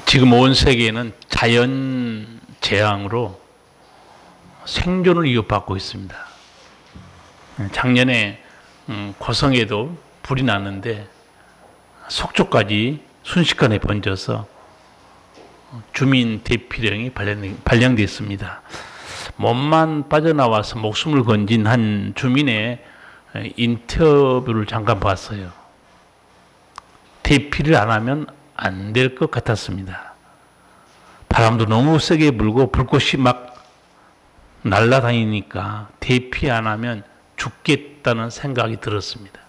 지금 온 세계는 자연 재앙으로 생존을 위협받고 있습니다. 작년에 고성에도 불이 났는데 속초까지 순식간에 번져서 주민 대피령이 발령됐습니다. 몸만 빠져나와서 목숨을 건진 한 주민의 인터뷰를 잠깐 봤어요. 대피를 안 하면 안 될 것 같았습니다. 바람도 너무 세게 불고 불꽃이 막 날아다니니까 대피 안 하면 죽겠다는 생각이 들었습니다.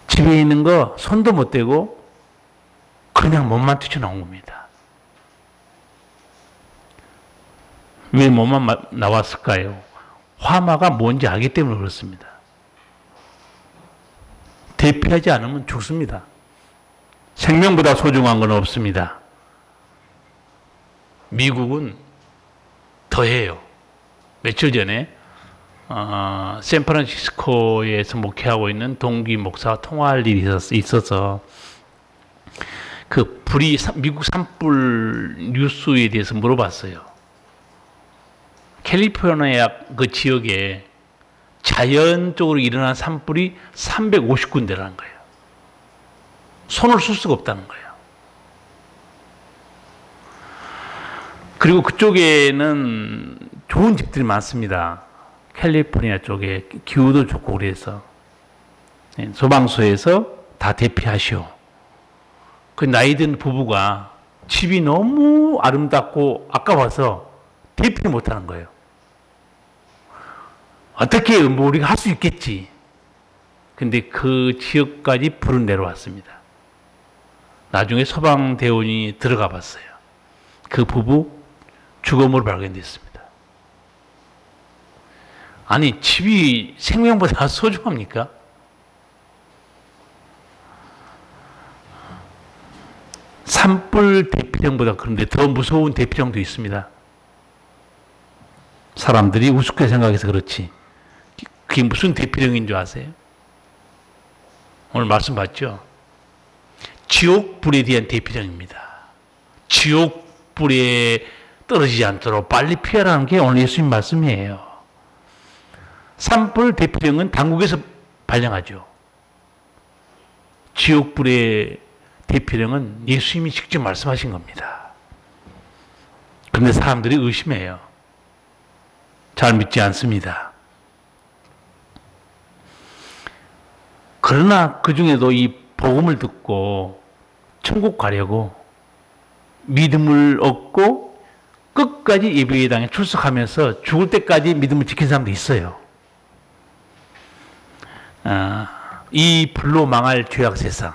집에 있는 거 손도 못 대고 그냥 몸만 뛰쳐나온 겁니다. 왜 몸만 나왔을까요? 화마가 뭔지 알기 때문에 그렇습니다. 대피하지 않으면 죽습니다. 생명보다 소중한 건 없습니다. 미국은 더해요. 며칠 전에 샌프란시스코에서 목회하고 있는 동기 목사와 통화할 일이 있어서 그 미국 산불 뉴스에 대해서 물어봤어요. 캘리포니아 그 지역에 자연적으로 일어난 산불이 350군데라는 거예요. 손을 쓸 수가 없다는 거예요. 그리고 그쪽에는 좋은 집들이 많습니다. 캘리포니아 쪽에 기후도 좋고 그래서 소방서에서 다 대피하시오. 그 나이 든 부부가 집이 너무 아름답고 아까워서 대피를 못하는 거예요. 어떻게 뭐 우리가 할 수 있겠지. 근데 그 지역까지 불은 내려왔습니다. 나중에 소방대원이 들어가 봤어요. 그 부부 죽음으로 발견됐습니다. 아니, 집이 생명보다 소중합니까? 산불 대피령보다 그런데 더 무서운 대피령도 있습니다. 사람들이 우습게 생각해서 그렇지. 그게 무슨 대피령인 줄 아세요? 오늘 말씀 봤죠? 지옥불에 대한 대피령입니다. 지옥불에 떨어지지 않도록 빨리 피하라는 게 오늘 예수님 말씀이에요. 산불 대피령은 당국에서 발령하죠. 지옥불의 대피령은 예수님이 직접 말씀하신 겁니다. 그런데 사람들이 의심해요. 잘 믿지 않습니다. 그러나 그 중에도 이 복음을 듣고 천국 가려고 믿음을 얻고 끝까지 예배당에 출석하면서 죽을 때까지 믿음을 지킨 사람도 있어요. 이 불로 망할 죄악 세상,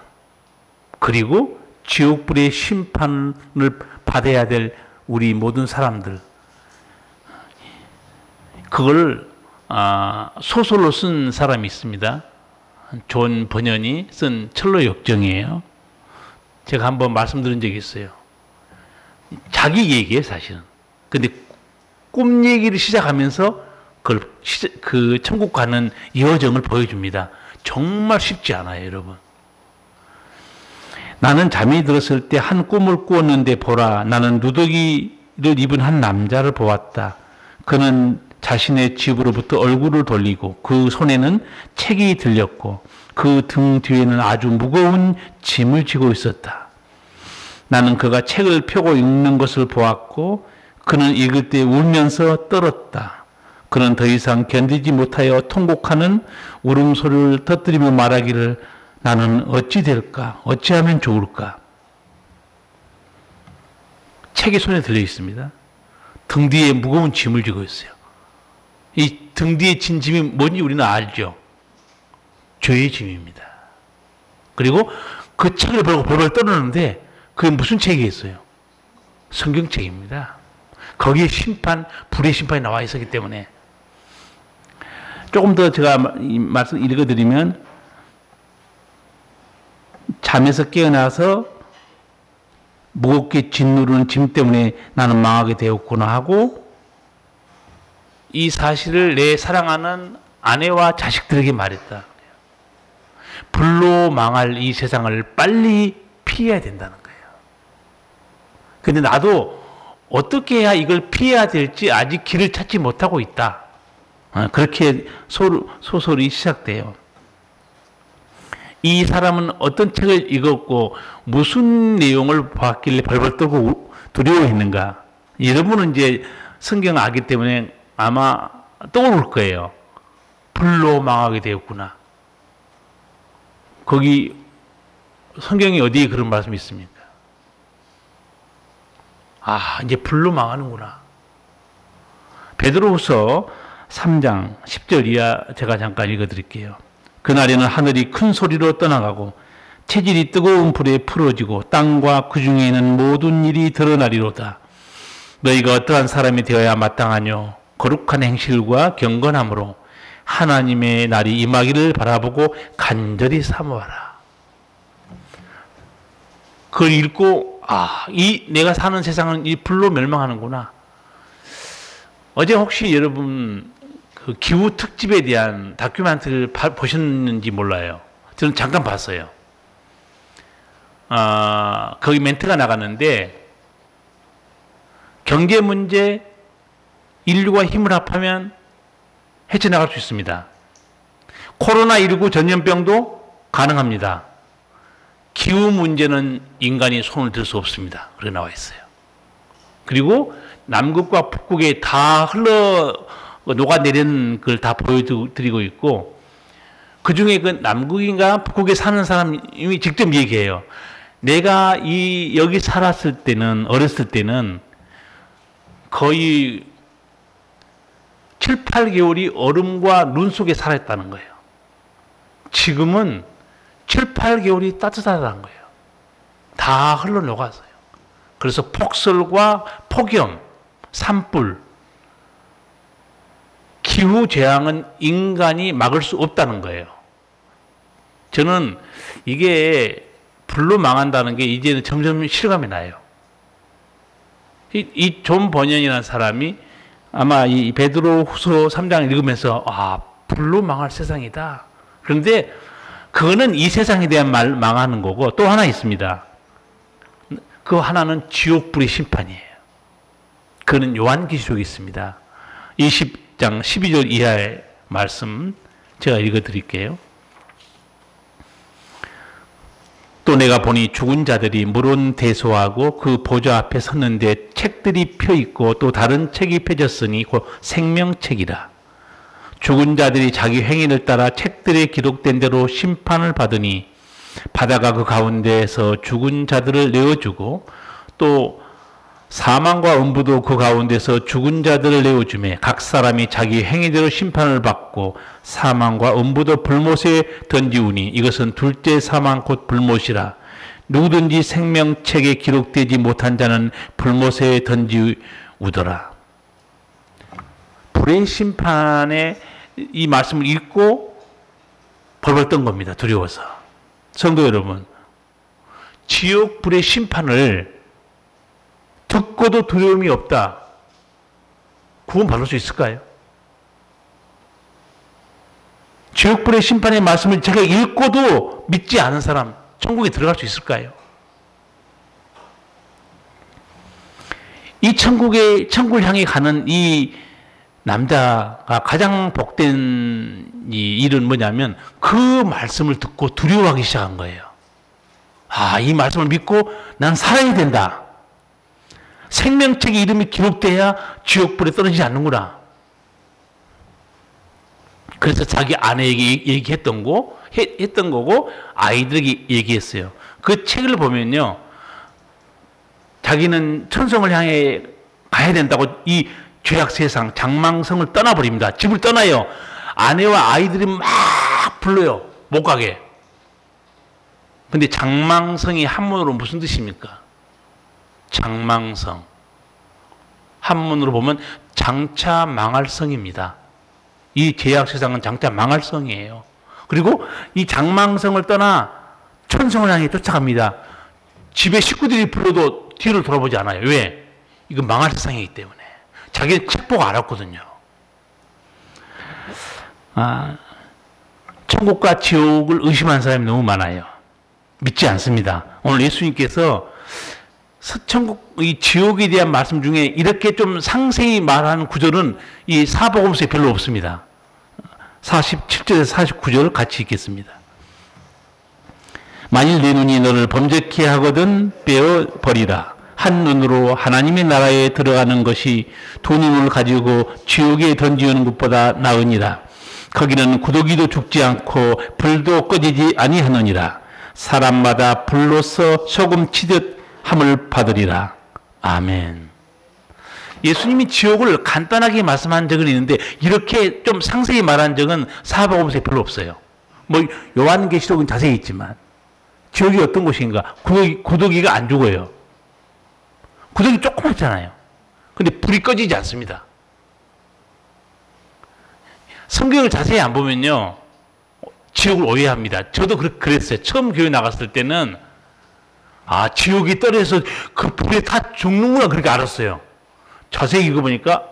그리고 지옥불의 심판을 받아야 될 우리 모든 사람들, 그걸 소설로 쓴 사람이 있습니다. 존 번연이 쓴 철로 역정이에요. 제가 한번 말씀드린 적이 있어요. 자기 얘기예요, 사실은. 근데 꿈 얘기를 시작하면서 그 천국 가는 여정을 보여줍니다. 정말 쉽지 않아요, 여러분. 나는 잠이 들었을 때 한 꿈을 꾸었는데 보라, 나는 누더기를 입은 한 남자를 보았다. 그는 자신의 집으로부터 얼굴을 돌리고 그 손에는 책이 들렸고 그 등 뒤에는 아주 무거운 짐을 지고 있었다. 나는 그가 책을 펴고 읽는 것을 보았고 그는 읽을 때 울면서 떨었다. 그는 더 이상 견디지 못하여 통곡하는 울음소리를 터뜨리며 말하기를 나는 어찌 될까? 어찌하면 좋을까? 책이 손에 들려 있습니다. 등 뒤에 무거운 짐을 지고 있어요. 이 등 뒤에 진 짐이 뭔지 우리는 알죠. 죄의 짐입니다. 그리고 그 책을 보고 벌벌 떨었는데 그게 무슨 책이었어요? 성경책입니다. 거기에 심판, 불의 심판이 나와 있었기 때문에 조금 더 제가 이 말씀 읽어드리면 잠에서 깨어나서 무겁게 짓누르는 짐 때문에 나는 망하게 되었구나 하고 이 사실을 내 사랑하는 아내와 자식들에게 말했다. 불로 망할 이 세상을 빨리 피해야 된다는 거예요. 근데 나도 어떻게 해야 이걸 피해야 될지 아직 길을 찾지 못하고 있다. 그렇게 소설이 시작돼요. 이 사람은 어떤 책을 읽었고 무슨 내용을 봤길래 벌벌 떨고 두려워했는가? 여러분은 이제 성경을 알기 때문에 아마 떠오를 거예요. 불로 망하게 되었구나. 거기 성경에 어디에 그런 말씀이 있습니까? 이제 불로 망하는구나. 베드로후서 3장 10절 이하 제가 잠깐 읽어드릴게요. 그날에는 하늘이 큰 소리로 떠나가고 체질이 뜨거운 불에 풀어지고 땅과 그 중에 있는 모든 일이 드러나리로다. 너희가 어떠한 사람이 되어야 마땅하뇨? 거룩한 행실과 경건함으로 하나님의 날이 임하기를 바라보고 간절히 사모하라. 그걸 읽고 내가 사는 세상은 이 불로 멸망하는구나. 어제 혹시 여러분 그 기후 특집에 대한 다큐멘터리를 보셨는지 몰라요. 저는 잠깐 봤어요. 거기 멘트가 나갔는데 경제 문제, 인류가 힘을 합하면 헤쳐나갈 수 있습니다. 코로나19 전염병도 가능합니다. 기후 문제는 인간이 손을 들 수 없습니다. 그렇게 나와 있어요. 그리고 남극과 북극에 다 녹아내리는 걸 다 보여드리고 있고, 그 중에 그 남극인가 북극에 사는 사람이 직접 얘기해요. 내가 여기 살았을 때는, 어렸을 때는 거의 7, 8개월이 얼음과 눈 속에 살았다는 거예요. 지금은 7, 8개월이 따뜻하다는 거예요. 다 흘러 녹았어요. 그래서 폭설과 폭염, 산불, 기후재앙은 인간이 막을 수 없다는 거예요. 저는 이게 불로 망한다는 게 이제는 점점 실감이 나요. 이 존 버년이라는 사람이 아마 이 베드로후서 3장을 읽으면서 불로 망할 세상이다. 그런데 그거는 이 세상에 대한 망하는 거고, 또 하나 있습니다. 그 하나는 지옥불의 심판이에요. 그거는 요한계시록에 있습니다. 20장 12절 이하의 말씀 제가 읽어드릴게요. 또 내가 보니 죽은 자들이 물은 대소하고 그 보좌 앞에 섰는데 책들이 펴있고 또 다른 책이 펴졌으니 곧 생명책이라. 죽은 자들이 자기 행위를 따라 책들에 기록된 대로 심판을 받으니 바다가 그 가운데에서 죽은 자들을 내어주고 또 사망과 음부도 그 가운데서 죽은 자들을 내어주매 각 사람이 자기 행위대로 심판을 받고 사망과 음부도 불못에 던지우니 이것은 둘째 사망 곧 불못이라. 누구든지 생명책에 기록되지 못한 자는 불못에 던지우더라. 불의 심판의 이 말씀을 읽고 벌벌 떤 겁니다. 두려워서. 성도 여러분, 지옥 불의 심판을 듣고도 두려움이 없다. 구원받을 수 있을까요? 지옥불의 심판의 말씀을 제가 읽고도 믿지 않은 사람, 천국에 들어갈 수 있을까요? 이 천국을 향해 가는 이 남자가 가장 복된 이 일은 뭐냐면 그 말씀을 듣고 두려워하기 시작한 거예요. 이 말씀을 믿고 난 살아야 된다. 생명책에 이름이 기록돼야 지옥불에 떨어지지 않는구나. 그래서 자기 아내에게 얘기했던 거고 아이들에게 얘기했어요. 그 책을 보면요, 자기는 천성을 향해 가야 된다고 이 죄악 세상 장망성을 떠나버립니다. 집을 떠나요. 아내와 아이들이 막 불러요. 못 가게. 근데 장망성이 한문으로 무슨 뜻입니까? 장망성. 한문으로 보면 장차 망할 성입니다. 이 죄악 세상은 장차 망할 성이에요. 그리고 이 장망성을 떠나 천성을 향해 쫓아갑니다. 집에 식구들이 불러도 뒤를 돌아보지 않아요. 왜? 이건 망할 세상이기 때문에. 자기는 책 보고 알았거든요. 천국과 지옥을 의심하는 사람이 너무 많아요. 믿지 않습니다. 오늘 예수님께서 천국, 이 지옥에 대한 말씀 중에 이렇게 좀 상세히 말하는 구절은 이 사복음서에 별로 없습니다. 47절에서 49절을 같이 읽겠습니다. 만일 내 눈이 너를 범죄케 하거든 빼어 버리라. 한 눈으로 하나님의 나라에 들어가는 것이 두 눈을 가지고 지옥에 던지는 것보다 나으니라. 거기는 구더기도 죽지 않고 불도 꺼지지 아니하느니라. 사람마다 불로서 소금 치듯 함을 받으리라. 아멘. 예수님이 지옥을 간단하게 말씀한 적은 있는데 이렇게 좀 상세히 말한 적은 사복음서에 별로 없어요. 뭐 요한계시록은 자세히 있지만 지옥이 어떤 곳인가? 구더기가 안 죽어요. 구더기 조그맣잖아요. 근데 불이 꺼지지 않습니다. 성경을 자세히 안 보면요, 지옥을 오해합니다. 저도 그랬어요. 처음 교회 나갔을 때는, 아, 지옥이 떨어져서 그 불에 다 죽는구나, 그렇게 알았어요. 자세히 읽어보니까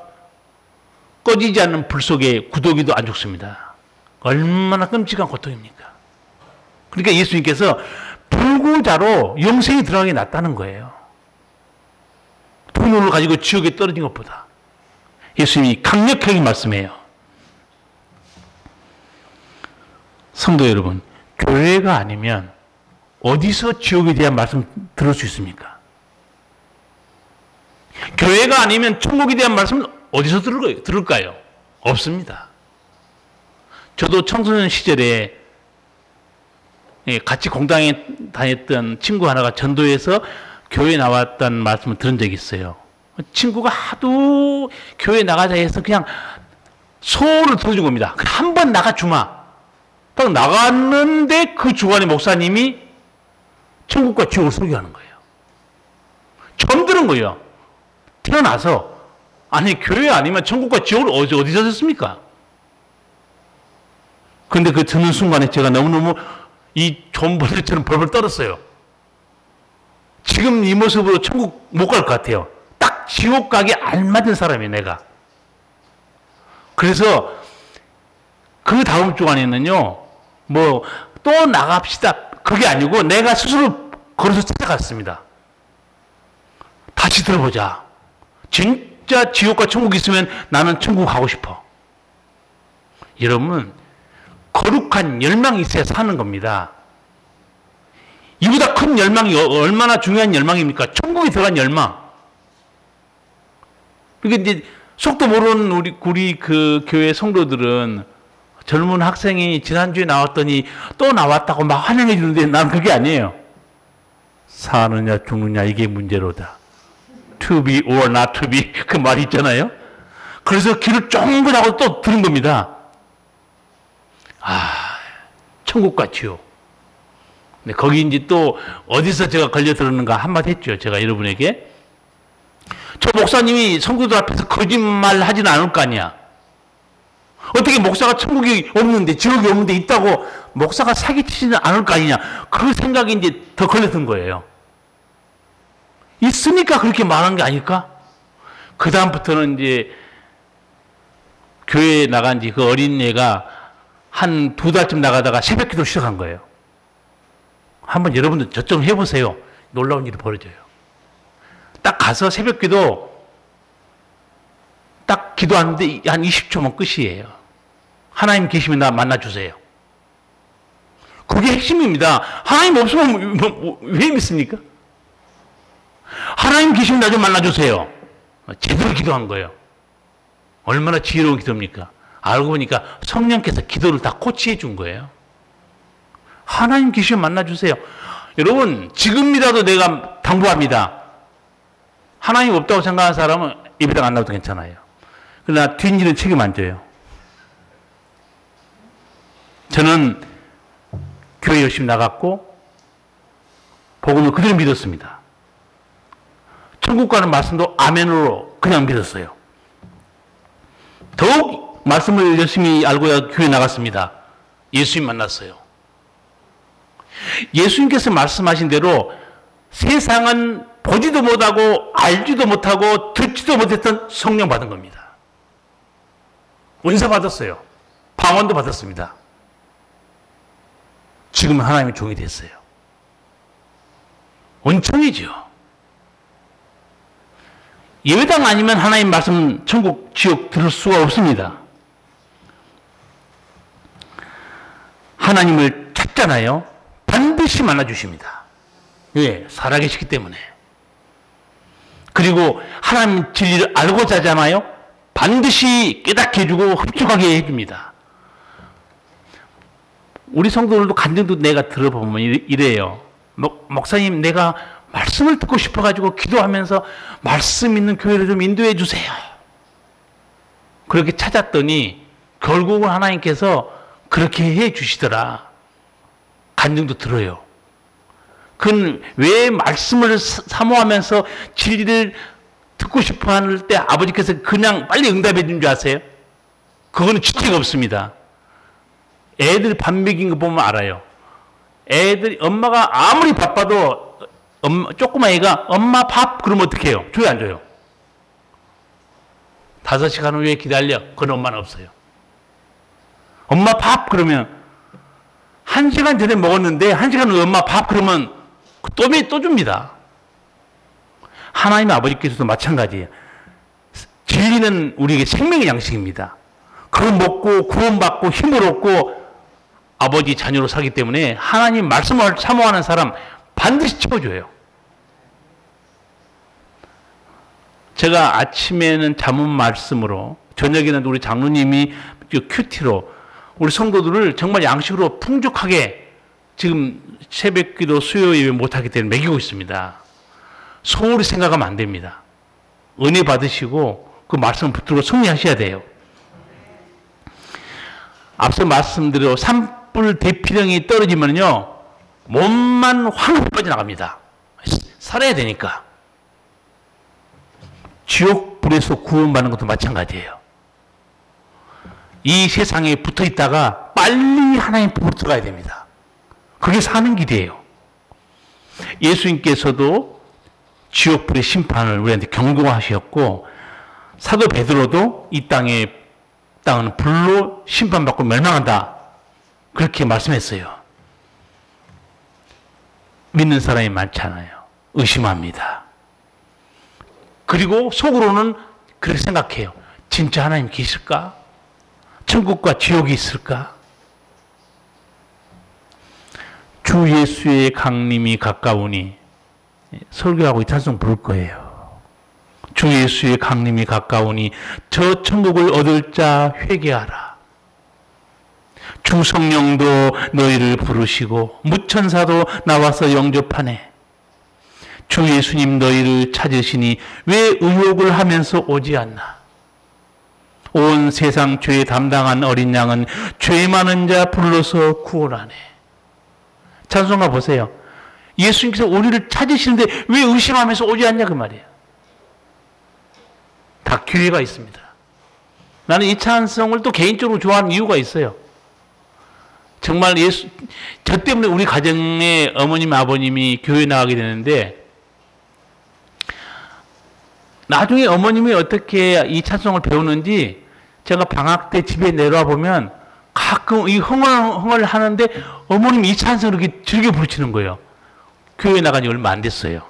꺼지지 않는 불 속에 구더기도 안 죽습니다. 얼마나 끔찍한 고통입니까? 그러니까 예수님께서 불구자로 영생이 들어가게 놨다는 거예요. 두 눈을 가지고 지옥에 떨어진 것보다. 예수님이 강력하게 말씀해요. 성도 여러분, 교회가 아니면 어디서 지옥에 대한 말씀 들을 수 있습니까? 교회가 아니면 천국에 대한 말씀 어디서 들을까요? 없습니다. 저도 청소년 시절에 같이 공당에 다녔던 친구 하나가 전도에서 교회에 나왔다는 말씀을 들은 적이 있어요. 친구가 하도 교회 나가자 해서 그냥 소를 들어준 겁니다. 한 번 나가주마. 딱 나갔는데 그 주간의 목사님이 천국과 지옥을 설교하는 거예요. 처음 들은 거예요. 태어나서. 아니, 교회 아니면 천국과 지옥을 어디서 듣습니까? 근데 그 듣는 순간에 제가 너무너무 이 존버들처럼 벌벌 떨었어요. 지금 이 모습으로 천국 못 갈 것 같아요. 딱 지옥 가기 알맞은 사람이에요, 내가. 그래서 그 다음 주간에는요, 뭐 또 나갑시다, 그게 아니고 내가 스스로 걸어서 찾아갔습니다. 다시 들어보자. 진짜 지옥과 천국이 있으면 나는 천국 가고 싶어. 여러분, 거룩한 열망이 있어야 사는 겁니다. 이보다 큰 열망이 얼마나 중요한 열망입니까? 천국에 들어간 열망. 그러니까 이제 속도 모르는 우리 그 교회 성도들은 젊은 학생이 지난주에 나왔더니 또 나왔다고 막 환영해 주는데 난 그게 아니에요. 사느냐 죽느냐 이게 문제로다. To be or not to be 그 말이 있잖아요. 그래서 귀를 쫑긋 하고 또 들은 겁니다. 아, 천국과 지옥. 네, 거기 이제 또 어디서 제가 걸려 들었는가 한마디 했죠. 제가 여러분에게. 저 목사님이 성도들 앞에서 거짓말 하지는 않을 거 아니야. 어떻게 목사가 천국이 없는데 지옥이 없는데 있다고 목사가 사기치지는 않을 거 아니냐. 그 생각이 이제 더 걸렸던 거예요. 있으니까 그렇게 말한 게 아닐까? 그 다음부터는 이제 교회에 나간 지 그 어린 애가 한 2달쯤 나가다가 새벽 기도 시작한 거예요. 한번 여러분들 저점 해보세요. 놀라운 일이 벌어져요. 딱 가서 새벽 기도 딱 기도하는데 한 20초면 끝이에요. 하나님 계시면 나 만나주세요. 그게 핵심입니다. 하나님 없으면 왜 믿습니까? 하나님 계시면 나 좀 만나주세요. 제대로 기도한 거예요. 얼마나 지혜로운 기도입니까? 알고 보니까 성령께서 기도를 다 코치해 준 거예요. 하나님 계시면 만나주세요. 여러분, 지금이라도 내가 당부합니다. 하나님 없다고 생각하는 사람은 예배당 안 나와도 괜찮아요. 그러나 뒷일은 책임 안 져요. 저는 교회 열심히 나갔고 복음을 그대로 믿었습니다. 천국 가는 말씀도 아멘으로 그냥 믿었어요. 더욱 말씀을 열심히 알고 교회 나갔습니다. 예수님 만났어요. 예수님께서 말씀하신 대로 세상은 보지도 못하고 알지도 못하고 듣지도 못했던 성령 받은 겁니다. 은사 받았어요. 방언도 받았습니다. 지금은 하나님의 종이 됐어요. 원천이죠. 예배당 아니면 하나님 말씀 천국 지옥 들을 수가 없습니다. 하나님을 찾잖아요. 반드시 만나주십니다. 왜? 살아계시기 때문에. 그리고 하나님 진리를 알고 자잖아요. 반드시 깨닫게 해주고 흡족하게 해줍니다. 우리 성도들도 간증도 내가 들어보면 이래요. 목사님, 내가 말씀을 듣고 싶어가지고 기도하면서 말씀 있는 교회를 좀 인도해 주세요. 그렇게 찾았더니 결국은 하나님께서 그렇게 해 주시더라. 간증도 들어요. 그건 왜 말씀을 사모하면서 진리를 듣고 싶어 할 때 아버지께서 그냥 빨리 응답해 준 줄 아세요? 그거는 지체가 없습니다. 애들 밥 먹인 거 보면 알아요. 애들이 엄마가 아무리 바빠도 조그만 애가 엄마 밥 그러면 어떻게 해요? 줘요, 안 줘요? 5시간 후에 기다려. 그런 엄마는 없어요. 엄마 밥 그러면 1시간 전에 먹었는데 1시간 후에 엄마 밥 그러면 또 줍니다. 하나님 아버지께서도 마찬가지예요. 진리는 우리에게 생명의 양식입니다. 그걸 먹고 구원받고 힘을 얻고 아버지 자녀로 살기 때문에 하나님 말씀을 사모하는 사람 반드시 채워줘요. 제가 아침에는 잠언 말씀으로, 저녁에는 우리 장로님이 큐티로 우리 성도들을 정말 양식으로 풍족하게 지금 새벽기도 수요 예배 못하기 때문에 먹이고 있습니다. 소홀히 생각하면 안 됩니다. 은혜 받으시고 그 말씀 붙들고 승리하셔야 돼요. 앞서 말씀드린 산불 대피령이 떨어지면요 몸만 확 빠져나갑니다. 살아야 되니까. 지옥불에서 구원받는 것도 마찬가지예요. 이 세상에 붙어 있다가 빨리 하나님 품으로 들어가야 됩니다. 그게 사는 길이에요. 예수님께서도 지옥불의 심판을 우리한테 경고하셨고, 사도 베드로도 이 땅은 불로 심판받고 멸망한다, 그렇게 말씀했어요. 믿는 사람이 많지 않아요. 의심합니다. 그리고 속으로는 그렇게 생각해요. 진짜 하나님 계실까? 천국과 지옥이 있을까? 주 예수의 강림이 가까우니, 설교하고 이 찬송 부를 거예요. 주 예수의 강림이 가까우니 저 천국을 얻을 자 회개하라. 주 성령도 너희를 부르시고 무천사도 나와서 영접하네. 주 예수님 너희를 찾으시니 왜 의욕을 하면서 오지 않나? 온 세상 죄 담당한 어린 양은 죄 많은 자 불러서 구원하네. 찬송가 보세요. 예수님께서 우리를 찾으시는데 왜 의심하면서 오지 않냐 그 말이에요. 다 기회가 있습니다. 나는 이 찬송을 또 개인적으로 좋아하는 이유가 있어요. 정말 저 때문에 우리 가정에 어머님 아버님이 교회 나가게 되는데, 나중에 어머님이 어떻게 이 찬송을 배우는지 제가 방학 때 집에 내려와 보면 가끔 이 흥얼흥얼 하는데 어머님이 이 찬송을 이렇게 즐겨 부르시는 거예요. 교회 나간 지 얼마 안 됐어요.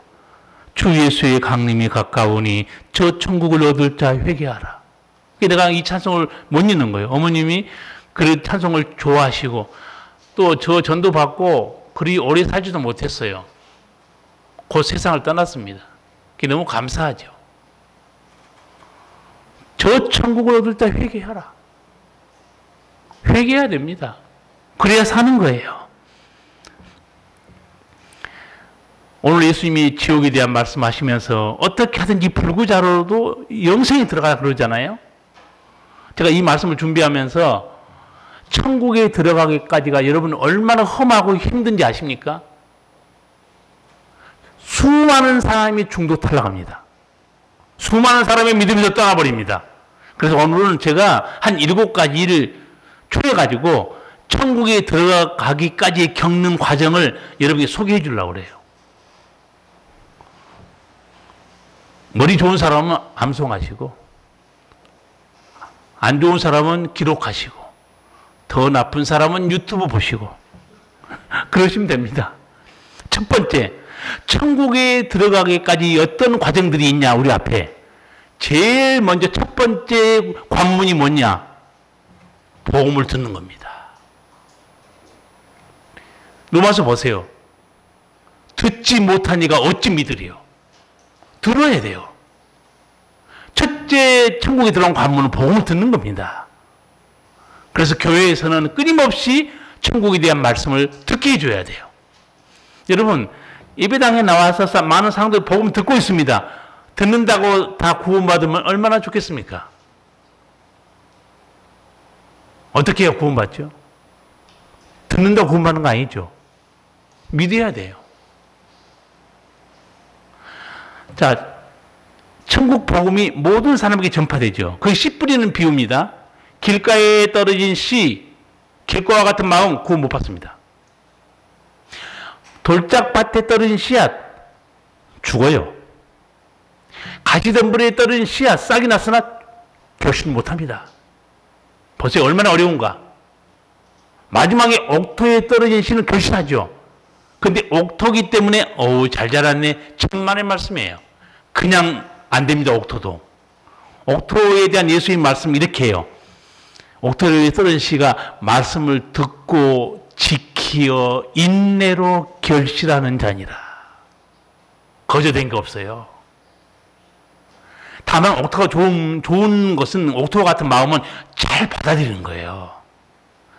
주 예수의 강림이 가까우니 저 천국을 얻을 자 회개하라. 내가 이 찬송을 못 읽는 거예요. 어머님이 그 찬송을 좋아하시고 또 저 전도 받고 그리 오래 살지도 못했어요. 곧 세상을 떠났습니다. 그게 너무 감사하죠. 저 천국을 얻을 자 회개하라. 회개해야 됩니다. 그래야 사는 거예요. 오늘 예수님이 지옥에 대한 말씀하시면서 어떻게 하든지 불구자로도 영생이 들어가라 그러잖아요. 제가 이 말씀을 준비하면서 천국에 들어가기까지가 여러분 얼마나 험하고 힘든지 아십니까? 수많은 사람이 중도 탈락합니다. 수많은 사람의 믿음에서 떠나버립니다. 그래서 오늘은 제가 한 7가지를 추려가지고 천국에 들어가기까지 겪는 과정을 여러분께 소개해 주려고 그래요. 머리 좋은 사람은 암송하시고, 안 좋은 사람은 기록하시고, 더 나쁜 사람은 유튜브 보시고, 그러시면 됩니다. 첫 번째, 천국에 들어가기까지 어떤 과정들이 있냐, 우리 앞에. 제일 먼저 첫 번째 관문이 뭐냐? 복음을 듣는 겁니다. 로마서 보세요. 듣지 못하니가 어찌 믿으리요? 들어야 돼요. 첫째 천국에 들어온 관문은 복음을 듣는 겁니다. 그래서 교회에서는 끊임없이 천국에 대한 말씀을 듣게 해줘야 돼요. 여러분, 예배당에 나와서 많은 사람들이 복음 듣고 있습니다. 듣는다고 다 구원받으면 얼마나 좋겠습니까? 어떻게 해야 구원받죠? 듣는다고 구원받는 거 아니죠? 믿어야 돼요. 자, 천국 복음이 모든 사람에게 전파되죠. 그게 씨 뿌리는 비유입니다. 길가에 떨어진 씨, 길가와 같은 마음 구원 못 받습니다. 돌짝밭에 떨어진 씨앗 죽어요. 가지덤불에 떨어진 씨앗 싹이 났으나 결실 못합니다. 보세요, 얼마나 어려운가. 마지막에 옥토에 떨어진 씨는 결실하죠. 근데 옥토기 때문에 잘 자랐네, 천만의 말씀이에요. 그냥 안 됩니다. 옥토도. 옥토에 대한 예수의 말씀 이렇게 해요. 옥토에 떨어진 씨가 말씀을 듣고 지키어 인내로 결실하는 자니라. 거저된 게 없어요. 다만 옥토가 좋은 것은, 옥토 같은 마음은 잘 받아들이는 거예요.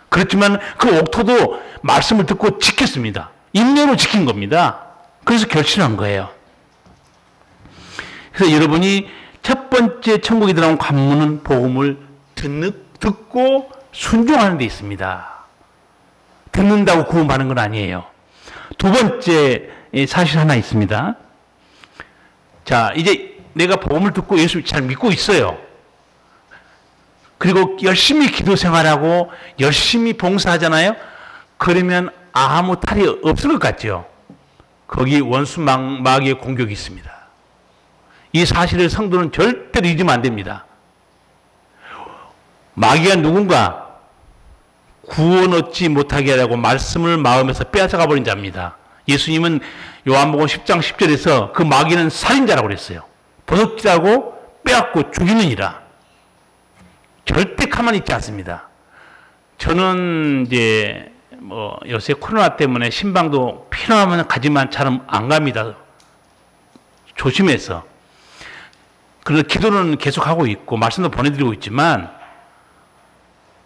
그렇지만 그 옥토도 말씀을 듣고 지켰습니다. 인내로 지킨 겁니다. 그래서 결실한 거예요. 그래서 여러분이 첫 번째 천국에 들어온 관문은 복음을 듣고 순종하는 데 있습니다. 듣는다고 구원받는 건 아니에요. 두 번째 사실 하나 있습니다. 자, 이제 내가 복음을 듣고 예수 잘 믿고 있어요. 그리고 열심히 기도 생활하고 열심히 봉사하잖아요. 그러면 아무 탈이 없을 것 같죠. 거기 원수 마귀의 공격이 있습니다. 이 사실을 성도는 절대로 잊으면 안 됩니다. 마귀가 누군가 구원 얻지 못하게 하려고 말씀을 마음에서 빼앗아가 버린 자입니다. 예수님은 요한복음 10장 10절에서 그 마귀는 살인자라고 그랬어요. 도둑질하고 빼앗고 죽이느니라. 절대 가만히 있지 않습니다. 저는 이제 요새 코로나 때문에 신방도 필요하면 가지만 잘 안 갑니다. 조심해서. 그래서 기도는 계속하고 있고 말씀도 보내드리고 있지만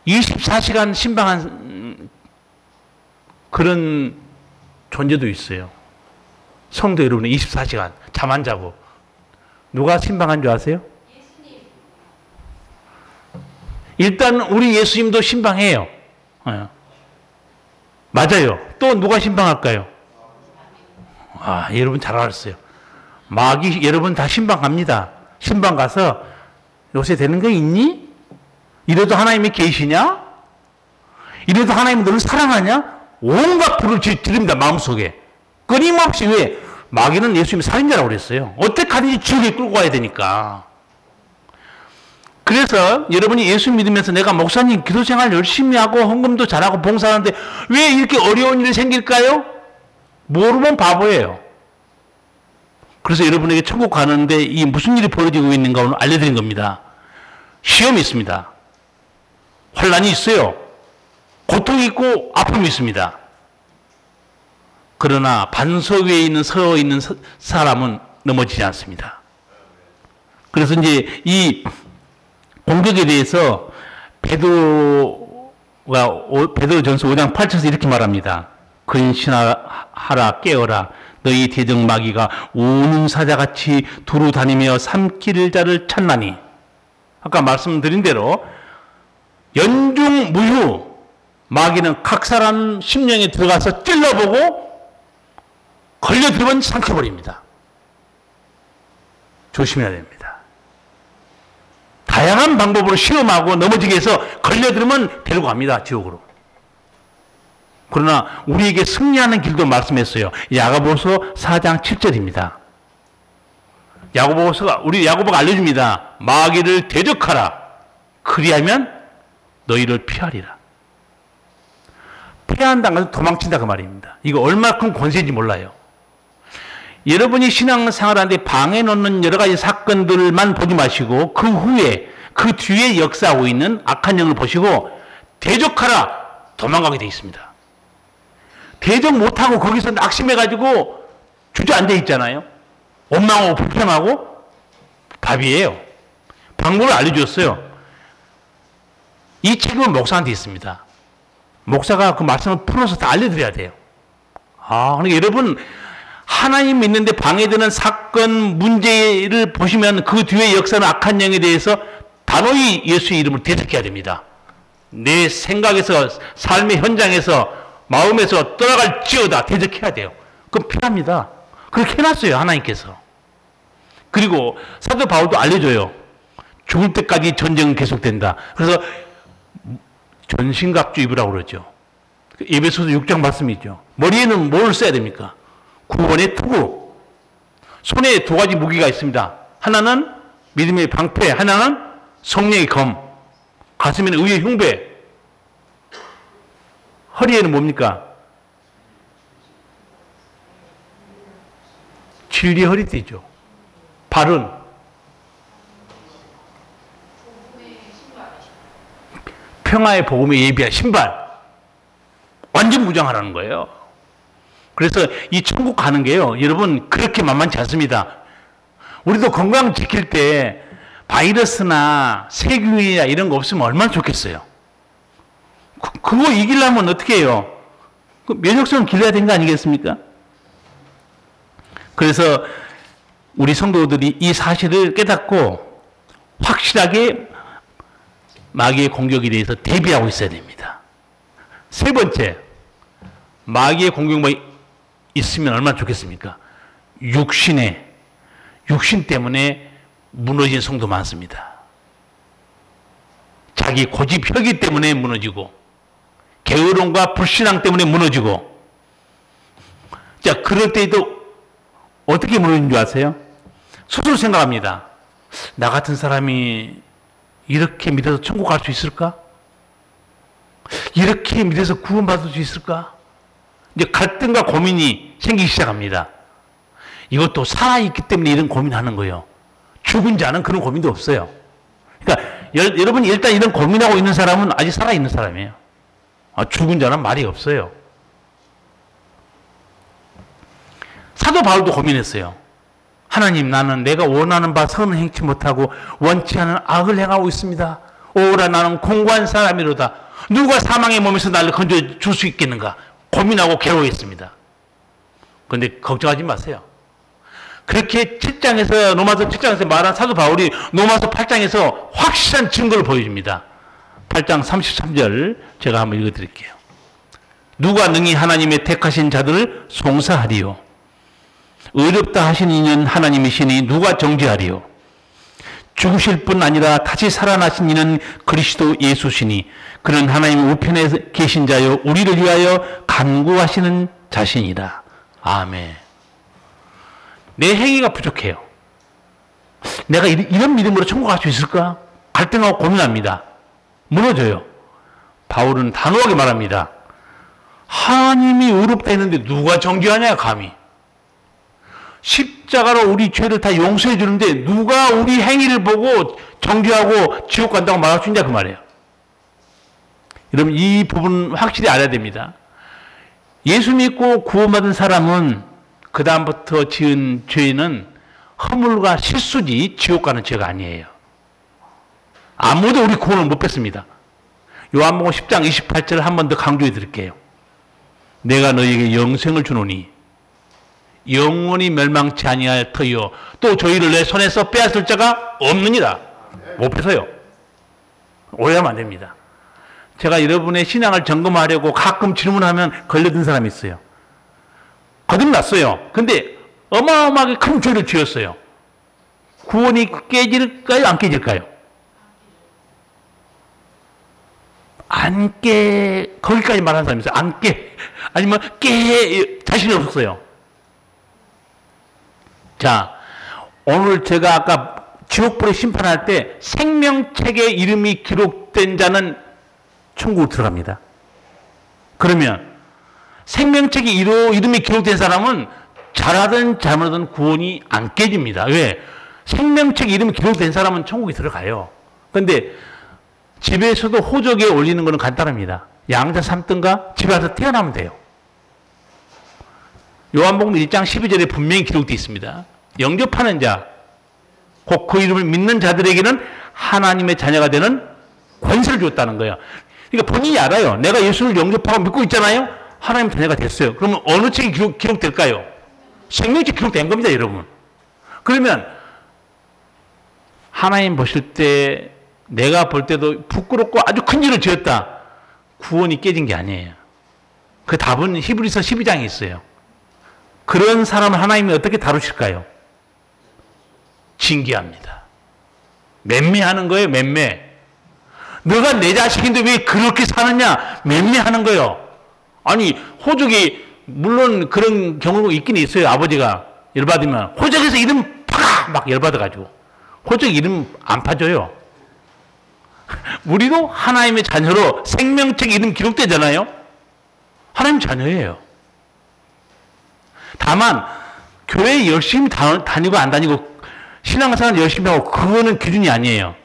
24시간 신방한 그런 존재도 있어요. 성도 여러분이 24시간 잠 안 자고. 누가 신방한 줄 아세요? 예수님. 일단 우리 예수님도 신방해요. 맞아요. 또 누가 신방할까요? 여러분 잘 알았어요. 마귀 여러분 다 신방 갑니다. 신방 가서 요새 되는 거 있니? 이래도 하나님이 계시냐? 이래도 하나님이 너를 사랑하냐? 온갖 불을 지릅니다. 마음속에. 끊임없이. 왜? 마귀는 예수님이 살인자라고 그랬어요. 어떻게 하든지 지옥에 끌고 가야 되니까. 그래서 여러분이 예수 믿으면서 내가 목사님 기도생활 열심히 하고 헌금도 잘하고 봉사하는데 왜 이렇게 어려운 일이 생길까요? 모르면 바보예요. 그래서 여러분에게 천국 가는데 이 무슨 일이 벌어지고 있는가 오늘 알려드린 겁니다. 시험이 있습니다. 환란이 있어요. 고통이 있고 아픔이 있습니다. 그러나 반석 위에 서 있는 사람은 넘어지지 않습니다. 그래서 이제 이 공격에 대해서 베드로전서 5장 8절에서 이렇게 말합니다. 근신하라 깨어라 너희 대적 마귀가 우는 사자같이 두루 다니며 삼킬 자를 찾나니. 아까 말씀드린 대로 연중무휴 마귀는 각 사람 심령에 들어가서 찔러보고 걸려들면 삼켜버립니다. 조심해야 됩니다. 다양한 방법으로 시험하고 넘어지게 해서 걸려들면 데리고 갑니다. 지옥으로. 그러나 우리에게 승리하는 길도 말씀했어요. 야고보서 4장 7절입니다. 우리 야고보가 알려줍니다. 마귀를 대적하라. 그리하면 너희를 피하리라. 폐한당해서 도망친다 그 말입니다. 이거 얼마큼 권세인지 몰라요. 여러분이 신앙생활하는데 방해 놓는 여러 가지 사건들만 보지 마시고 그 후에 그 뒤에 역사하고 있는 악한 영을 보시고 대적하라 도망가게 돼 있습니다. 대적 못하고 거기서 낙심해가지고 주저앉아 있잖아요. 원망하고 불평하고 밥이에요. 방법을 알려주었어요. 이 책임은 목사한테 있습니다. 목사가 그 말씀을 풀어서 다 알려드려야 돼요. 그러니까 여러분 하나님 믿는데 방해되는 사건 문제를 보시면 그 뒤에 역사는 악한 영에 대해서 단호히 예수의 이름을 대적해야 됩니다. 내 생각에서 삶의 현장에서 마음에서 떠나갈지어다 대적해야 돼요. 그럼 필요합니다. 그렇게 해놨어요 하나님께서. 그리고 사도 바울도 알려줘요. 죽을 때까지 전쟁은 계속된다. 그래서 전신갑주 입으라고 그러죠. 에베소서 6장 말씀이죠. 머리에는 뭘 써야 됩니까? 구원의 투구. 손에 두 가지 무기가 있습니다. 하나는 믿음의 방패, 하나는 성령의 검. 가슴에는 의의 흉배. 허리에는 뭡니까? 진리의 허리띠죠. 발은 평화의 복음에 예비한 신발. 완전 무장하라는 거예요. 그래서 이 천국 가는 게요, 여러분 그렇게 만만치 않습니다. 우리도 건강 지킬 때 바이러스나 세균이나 이런 거 없으면 얼마나 좋겠어요. 그거 이기려면 어떻게 해요? 면역성을 길러야 되는 거 아니겠습니까? 그래서 우리 성도들이 이 사실을 깨닫고 확실하게 마귀의 공격에 대해서 대비하고 있어야 됩니다. 세 번째, 마귀의 공격만 있으면 얼마나 좋겠습니까? 육신 때문에 무너진 성도 많습니다. 자기 고집 혈기 때문에 무너지고 게으름과 불신앙 때문에 무너지고. 자, 그럴 때에도 어떻게 무너진 줄 아세요? 스스로 생각합니다. 나 같은 사람이 이렇게 믿어서 천국 갈 수 있을까? 이렇게 믿어서 구원받을 수 있을까? 이제 갈등과 고민이 생기기 시작합니다. 이것도 살아있기 때문에 이런 고민하는 거예요. 죽은 자는 그런 고민도 없어요. 그러니까 여러분이 일단 이런 고민하고 있는 사람은 아직 살아있는 사람이에요. 죽은 자는 말이 없어요. 사도 바울도 고민했어요. 하나님, 나는 내가 원하는 바 선을 행치 못하고 원치 않은 악을 행하고 있습니다. 오라, 나는 공고한 사람이로다. 누가 사망의 몸에서 나를 건져 줄 수 있겠는가? 고민하고 괴로워했습니다. 그런데 걱정하지 마세요. 그렇게 로마서 7장에서 말한 사도 바울이 로마서 8장에서 확실한 증거를 보여줍니다. 8장 33절 제가 한번 읽어드릴게요. 누가 능히 하나님의 택하신 자들을 송사하리요? 의롭다 하신 이는 하나님이시니 누가 정죄하리요? 죽으실 뿐 아니라 다시 살아나신 이는 그리스도 예수시니 그는 하나님 우편에 계신 자요 우리를 위하여 간구하시는 자신이라. 아멘. 내 행위가 부족해요. 내가 이런 믿음으로 천국 갈 수 있을까? 갈등하고 고민합니다. 무너져요. 바울은 단호하게 말합니다. 하나님이 의롭다 했는데 누가 정죄하냐 감히. 십자가로 우리 죄를 다 용서해 주는데 누가 우리 행위를 보고 정죄하고 지옥 간다고 말할 수 있냐 그 말이에요. 여러분 이 부분 확실히 알아야 됩니다. 예수 믿고 구원받은 사람은 그 다음부터 지은 죄는 허물과 실수지 지옥 가는 죄가 아니에요. 아무도 우리 구원을 못 뺐습니다. 요한복음 10장 28절을 한 번 더 강조해 드릴게요. 내가 너희에게 영생을 주노니 영원히 멸망치 아니하여요. 또 저희를 내 손에서 빼앗을 자가 없느니라. 못 뺏어요. 오해하면 안 됩니다. 제가 여러분의 신앙을 점검하려고 가끔 질문하면 걸려든 사람이 있어요. 거듭났어요. 근데 어마어마하게 큰 죄를 지었어요. 구원이 깨질까요? 안 깨질까요? 거기까지 말하는 사람이 있어요. 안 깨. 아니면 자신이 없었어요. 자, 오늘 제가 아까 지옥불에 심판할 때 생명책에 이름이 기록된 자는 천국으로 들어갑니다. 그러면 생명책에 이름이 기록된 사람은 잘하든 잘못하든 구원이 안 깨집니다. 왜? 생명책에 이름이 기록된 사람은 천국에 들어가요. 그런데 집에서도 호적에 올리는 것은 간단합니다. 양자 삼든가 집에 와서 태어나면 돼요. 요한복음 1장 12절에 분명히 기록되어 있습니다. 영접하는 자, 곧 그 이름을 믿는 자들에게는 하나님의 자녀가 되는 권세를 줬다는 거예요. 그러니까 본인이 알아요. 내가 예수를 영접하고 믿고 있잖아요. 하나님 자녀가 됐어요. 그러면 어느 책이 기록될까요? 생명책 기록된 겁니다, 여러분. 그러면 하나님 보실 때 내가 볼 때도 부끄럽고 아주 큰 일을 지었다. 구원이 깨진 게 아니에요. 그 답은 히브리서 12장에 있어요. 그런 사람을 하나님이 어떻게 다루실까요? 징계합니다. 맴매하는 거예요, 맴매. 너가 내 자식인데 왜 그렇게 사느냐? 맴매하는 거예요. 아니, 호적이, 물론 그런 경우가 있긴 있어요. 아버지가 열받으면. 호적에서 이름 팍! 막 열받아가지고. 호적 이름 안 파줘요. 우리도 하나님의 자녀로 생명책 이름 기록되잖아요. 하나님 자녀예요. 다만 교회 열심히 다니고 안 다니고 신앙생활 열심히 하고 그거는 기준이 아니에요.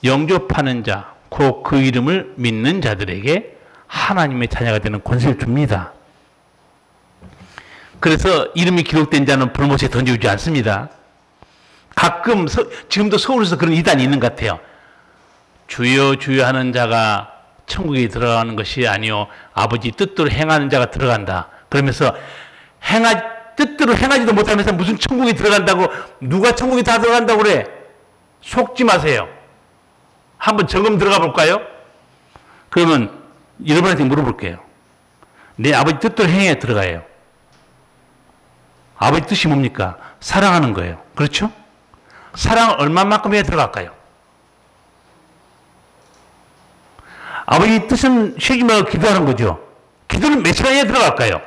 영접하는 자, 곧 그 이름을 믿는 자들에게 하나님의 자녀가 되는 권세를 줍니다. 그래서 이름이 기록된 자는 불못에 던져주지 않습니다. 가끔 지금도 서울에서 그런 이단이 있는 것 같아요. 주여 주여 하는 자가 천국에 들어가는 것이 아니요 아버지 뜻대로 행하는 자가 들어간다. 그러면서 뜻대로 행하지도 못하면서 무슨 천국에 들어간다고, 누가 천국에 다 들어간다고 그래? 속지 마세요. 한번 점검 들어가 볼까요? 그러면 여러분한테 물어볼게요. 내 아버지 뜻대로 행해야 들어가요. 아버지 뜻이 뭡니까? 사랑하는 거예요. 그렇죠? 사랑을 얼마만큼 해야 들어갈까요? 아버지 뜻은 쉬지 말고 기도하는 거죠. 기도는 몇 시간 해야 들어갈까요?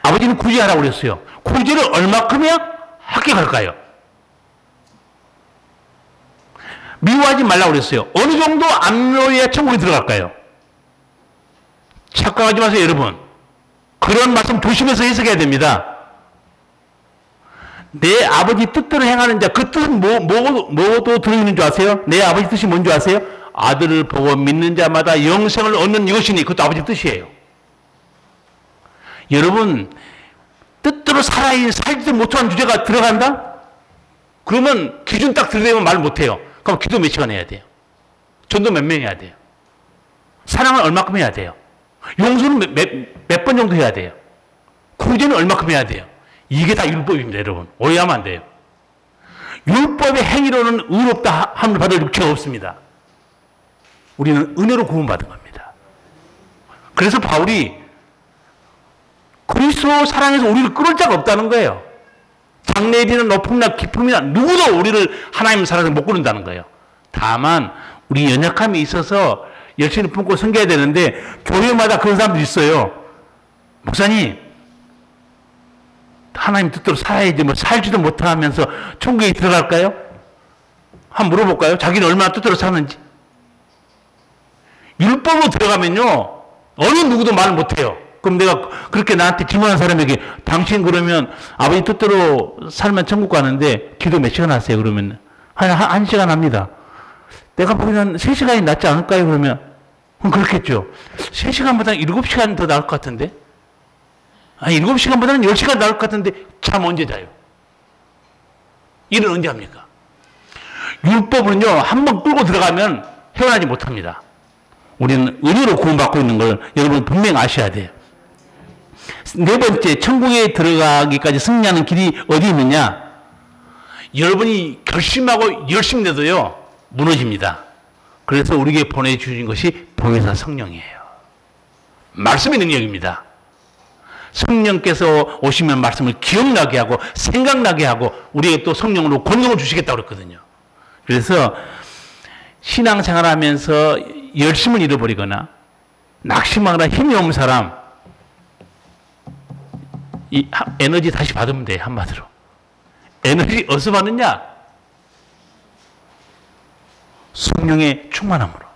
아버지는 굳이 하라고 그랬어요. 굳이를 얼마큼 해야 합격할까요? 미워하지 말라고 그랬어요. 어느 정도 안 미워해야 천국에 들어갈까요? 착각하지 마세요, 여러분. 그런 말씀 조심해서 해석해야 됩니다. 내 아버지 뜻대로 행하는 자, 그 뜻은 뭐도 들어있는 줄 아세요? 내 아버지 뜻이 뭔지 아세요? 아들을 보고 믿는 자마다 영생을 얻는 이것이니, 그것도 아버지 뜻이에요. 여러분, 뜻대로 살지도 못한 주제가 들어간다? 그러면 기준 딱 들이대면 말 못해요. 그럼 기도 몇 시간 해야 돼요? 전도 몇 명 해야 돼요? 사랑을 얼마큼 해야 돼요? 용서는 몇 번 정도 해야 돼요? 구제는 얼마큼 해야 돼요? 이게 다 율법입니다, 여러분. 오해하면 안 돼요. 율법의 행위로는 의롭다 함을 받을 육체가 없습니다. 우리는 은혜로 구원받은 겁니다. 그래서 바울이 그리스도 사랑해서 우리를 끌을 자가 없다는 거예요. 장래일이나 높음이나 기쁨이나 누구도 우리를 하나님 사랑해서 못 끌는다는 거예요. 다만 우리 연약함이 있어서 열심히 품고 섬겨야 되는데 교회마다 그런 사람들이 있어요. 목사님, 하나님 뜻대로 살아야지 뭐 살지도 못하면서 천국에 들어갈까요? 한번 물어볼까요? 자기는 얼마나 뜻대로 사는지. 율법으로 들어가면요 어느 누구도 말을 못해요. 그럼 내가 그렇게 나한테 질문한 사람에게 당신 그러면 아버지 뜻대로 살면 천국 가는데 기도 몇 시간 하세요? 그러면 한 시간 합니다. 내가 보기에는 3시간이 낫지 않을까요? 그러면 그렇겠죠. 3시간보다는 7시간 더 나을 것 같은데, 아니 7시간보다는 10시간 나을 것 같은데 잠 언제 자요? 일은 언제 합니까? 율법은요 한번 끌고 들어가면 헤어나지 못합니다. 우리는 은혜로 구원받고 있는 걸 여러분 분명히 아셔야 돼요. 네 번째, 천국에 들어가기까지 승리하는 길이 어디 있느냐? 여러분이 결심하고 열심히 내도요 무너집니다. 그래서 우리에게 보내주신 것이 보혜사 성령이에요. 말씀의 능력입니다. 성령께서 오시면 말씀을 기억나게 하고 생각나게 하고 우리에게 또 성령으로 권능을 주시겠다고 그랬거든요. 그래서 신앙생활 하면서 열심을 잃어버리거나 낙심하거나 힘이 없는 사람, 이 에너지 다시 받으면 돼. 한마디로 에너지 어디서 받느냐? 성령의 충만함으로.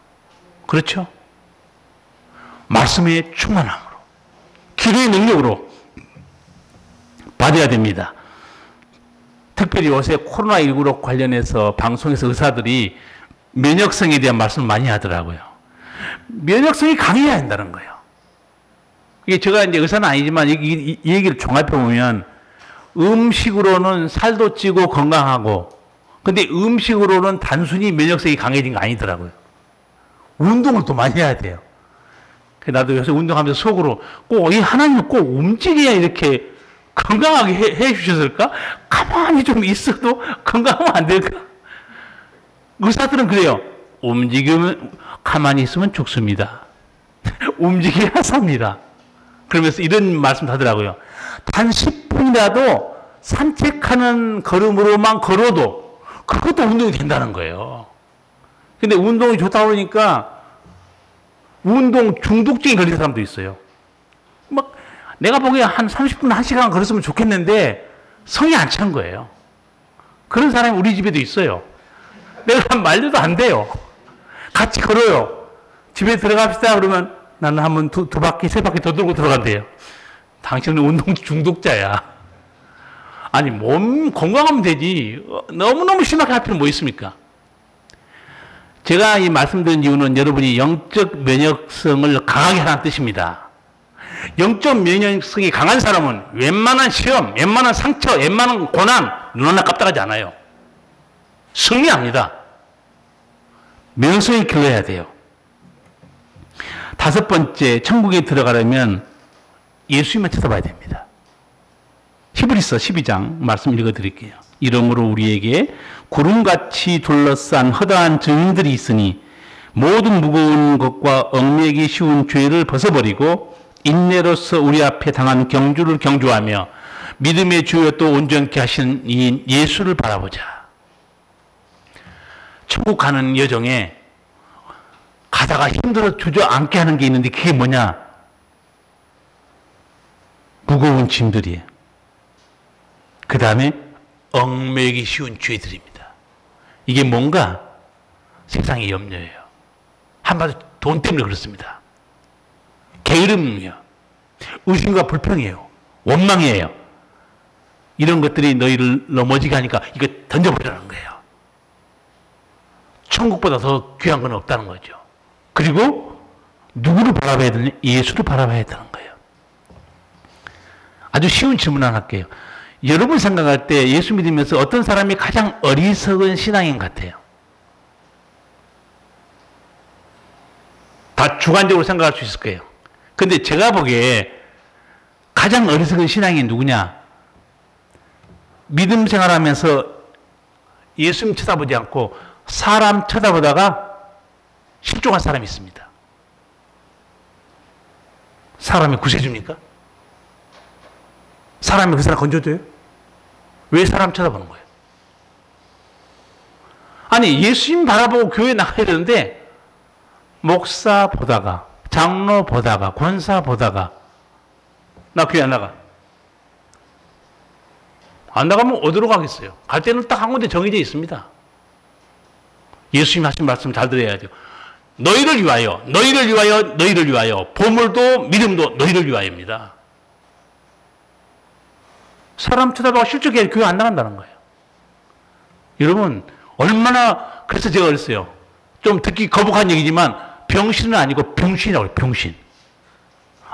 그렇죠? 말씀의 충만함으로, 기도의 능력으로 받아야 됩니다. 특별히 요새 코로나19로 관련해서 방송에서 의사들이 면역성에 대한 말씀을 많이 하더라고요. 면역성이 강해야 한다는 거예요. 이게 제가 이제 의사는 아니지만 이 얘기를 종합해 보면 음식으로는 살도 찌고 건강하고, 근데 음식으로는 단순히 면역성이 강해진 거 아니더라고요. 운동을 또 많이 해야 돼요. 나도 요새 운동하면서 속으로 꼭 이 하나님은 꼭 움직여야 이렇게 건강하게 해 주셨을까? 가만히 좀 있어도 건강하면 안 될까? 의사들은 그래요. 움직이면, 가만히 있으면 죽습니다. 움직여야 삽니다. 그러면서 이런 말씀 하더라고요. 단 10분이라도 산책하는 걸음으로만 걸어도 그것도 운동이 된다는 거예요. 근데 운동이 좋다고 그러니까 운동 중독증이 걸린 사람도 있어요. 막 내가 보기에 한 30분, 1시간 걸었으면 좋겠는데 성이 안 찬 거예요. 그런 사람이 우리 집에도 있어요. 내가 말려도 안 돼요. 같이 걸어요. 집에 들어갑시다 그러면 나는 한번 두 바퀴, 세 바퀴 더 돌고 들어간대요. 당신은 운동 중독자야. 아니, 몸 건강하면 되지. 너무너무 심하게 할 필요는 뭐 있습니까? 제가 이 말씀드린 이유는 여러분이 영적 면역성을 강하게 하라는 뜻입니다. 영적 면역성이 강한 사람은 웬만한 시험, 웬만한 상처, 웬만한 고난 눈 하나 깜빡하지 않아요. 승리합니다. 면역성이 길러야 돼요. 5번째, 천국에 들어가려면 예수님만 쳐다봐야 됩니다. 히브리서 12장 말씀 읽어드릴게요. 이러므로 우리에게 구름같이 둘러싼 허다한 증인들이 있으니 모든 무거운 것과 얽매기 쉬운 죄를 벗어버리고 인내로서 우리 앞에 당한 경주를 경주하며 믿음의 주여 또 온전케 하신 이 예수를 바라보자. 천국 가는 여정에 가다가 힘들어 주저앉게 하는 게 있는데 그게 뭐냐? 무거운 짐들이에요. 그 다음에 얽매기 쉬운 죄들입니다. 이게 뭔가 세상의 염려예요. 한마디로 돈 때문에 그렇습니다. 게으름이요. 의심과 불평이에요. 원망이에요. 이런 것들이 너희를 넘어지게 하니까 이거 던져버리라는 거예요. 천국보다 더 귀한 건 없다는 거죠. 그리고 누구를 바라봐야 되냐? 예수를 바라봐야 되는 거예요. 아주 쉬운 질문 하나 할게요. 여러분 생각할 때 예수 믿으면서 어떤 사람이 가장 어리석은 신앙인 것 같아요? 다 주관적으로 생각할 수 있을 거예요. 근데 제가 보기에 가장 어리석은 신앙이 누구냐? 믿음 생활하면서 예수님 쳐다보지 않고 사람 쳐다보다가 실종한 사람이 있습니다. 사람이 구세줍니까? 사람이 그 사람 건져줘요? 왜 사람 쳐다보는 거예요? 아니, 예수님 바라보고 교회 나가야 되는데 목사 보다가, 장로 보다가, 권사 보다가 나 교회 안 나가. 안 나가면 어디로 가겠어요? 갈 때는 딱 한 군데 정해져 있습니다. 예수님 하신 말씀 잘 들어야 돼요. 너희를 위하여, 너희를 위하여, 너희를 위하여. 보물도 믿음도 너희를 위하여입니다. 사람 쳐다보고 실족해 교회 안 나간다는 거예요. 여러분, 얼마나, 그래서 제가 그랬어요. 좀 듣기 거북한 얘기지만 병신은 아니고 병신이라고 해요. 병신.